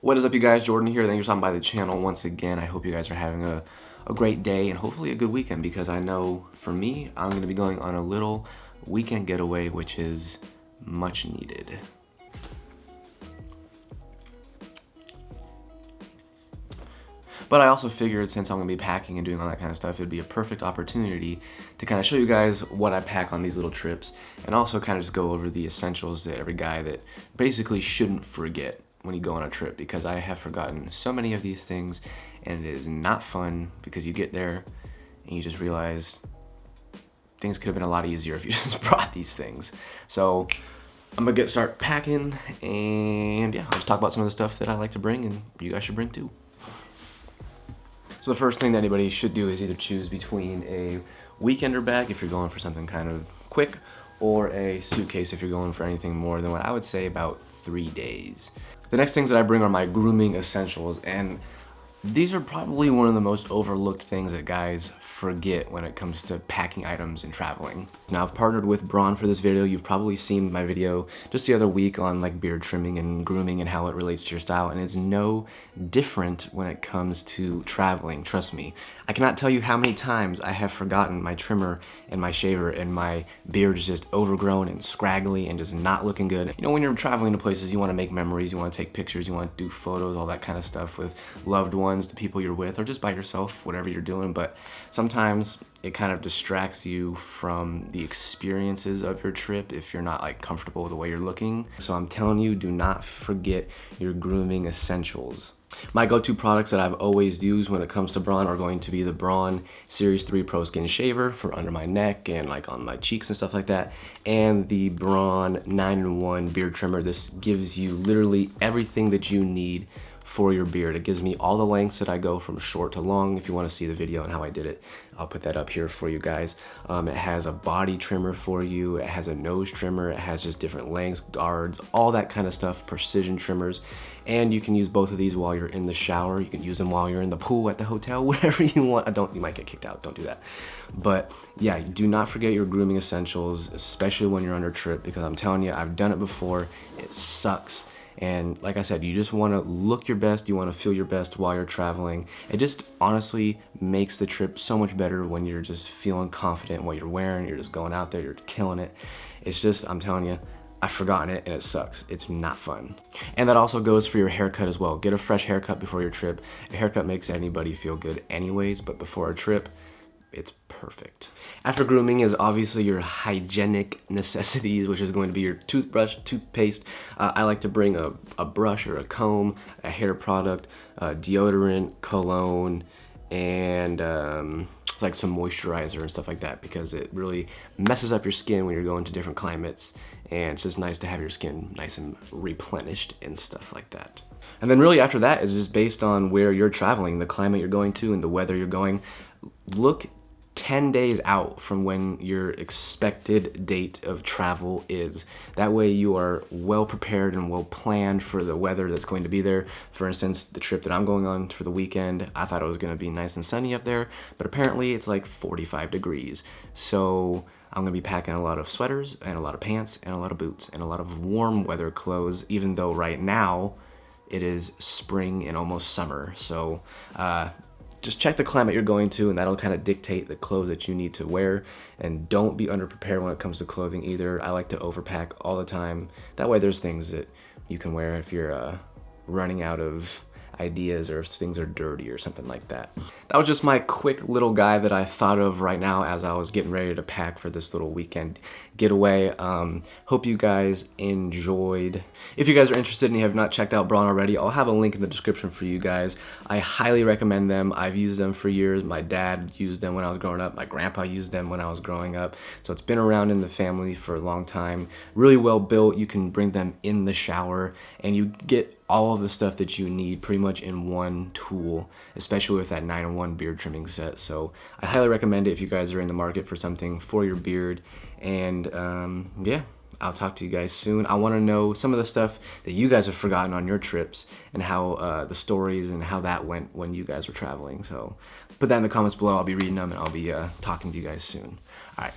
What is up, you guys? Jordan here. Thank you for stopping by the channel once again. I hope you guys are having a great day and hopefully a good weekend, because I know for me, I'm going to be going on a little weekend getaway, which is much needed. But I also figured, since I'm going to be packing and doing all that kind of stuff, it'd be a perfect opportunity to kind of show you guys what I pack on these little trips, and also kind of just go over the essentials that every guy that basically shouldn't forget when you go on a trip, because I have forgotten so many of these things, and it is not fun, because you get there and you just realize things could have been a lot easier if you just brought these things. So I'm gonna start packing, and yeah, I'll just talk about some of the stuff that I like to bring and you guys should bring too. So the first thing that anybody should do is either choose between a weekender bag if you're going for something kind of quick, or a suitcase if you're going for anything more than, what I would say, about 3 days. The next things that I bring are my grooming essentials, and these are probably one of the most overlooked things that guys forget when it comes to packing items and traveling. Now, I've partnered with Braun for this video. You've probably seen my video just the other week on like beard trimming and grooming and how it relates to your style, and it's no different when it comes to traveling, trust me. I cannot tell you how many times I have forgotten my trimmer and my shaver, and my beard is just overgrown and scraggly and just not looking good. You know, when you're traveling to places, you want to make memories, you want to take pictures, you want to do photos, all that kind of stuff with loved ones, the people you're with, or just by yourself, whatever you're doing. But sometimes it kind of distracts you from the experiences of your trip if you're not like comfortable with the way you're looking. So I'm telling you, do not forget your grooming essentials. My go-to products that I've always used when it comes to Braun are going to be the Braun Series 3 Pro Skin Shaver for under my neck and like on my cheeks and stuff like that, and the Braun 9-in-1 beard trimmer. This gives you literally everything that you need for your beard. It gives me all the lengths that I go from short to long. If you want to see the video on how I did it, I'll put that up here for you guys. It has a body trimmer for you, it has a nose trimmer, it has just different lengths, guards, all that kind of stuff, precision trimmers. And you can use both of these while you're in the shower. You can use them while you're in the pool at the hotel, whatever you want. You might get kicked out, don't do that. But yeah, do not forget your grooming essentials, especially when you're on a trip, because I'm telling you, I've done it before, it sucks. And like I said, you just want to look your best, you want to feel your best while you're traveling. It just honestly makes the trip so much better when you're just feeling confident in what you're wearing, you're just going out there, you're killing it. It's just, I'm telling you, I've forgotten it and it sucks. It's not fun. And that also goes for your haircut as well. Get a fresh haircut before your trip. A haircut makes anybody feel good anyways, but before a trip, it's perfect. After grooming is obviously your hygienic necessities, which is going to be your toothbrush, toothpaste. I like to bring a brush or a comb, a hair product, deodorant, cologne, and like some moisturizer and stuff like that, because it really messes up your skin when you're going to different climates, and it's just nice to have your skin nice and replenished and stuff like that. And then really after that is just based on where you're traveling, the climate you're going to and the weather you're going. Look 10 days out from when your expected date of travel is. That way you are well prepared and well planned for the weather that's going to be there. For instance, the trip that I'm going on for the weekend, I thought it was going to be nice and sunny up there, but apparently it's like 45 degrees. So I'm going to be packing a lot of sweaters and a lot of pants and a lot of boots and a lot of warm weather clothes, even though right now it is spring and almost summer. So just check the climate you're going to, and that'll kind of dictate the clothes that you need to wear. And don't be underprepared when it comes to clothing either. I like to overpack all the time. That way there's things that you can wear if you're running out of ideas, or if things are dirty or something like that. That was just my quick little guide that I thought of right now as I was getting ready to pack for this little weekend getaway. Hope you guys enjoyed. If you guys are interested and you have not checked out Braun already, I'll have a link in the description for you guys. I highly recommend them. I've used them for years. My dad used them when I was growing up. My grandpa used them when I was growing up. So it's been around in the family for a long time. Really well built. You can bring them in the shower and you get all of the stuff that you need pretty much in one tool, especially with that 9-in-1 beard trimming set. So I highly recommend it if you guys are in the market for something for your beard. And yeah, I'll talk to you guys soon. I want to know some of the stuff that you guys have forgotten on your trips, and how the stories and how that went when you guys were traveling. So put that in the comments below. I'll be reading them, and I'll be talking to you guys soon. All right.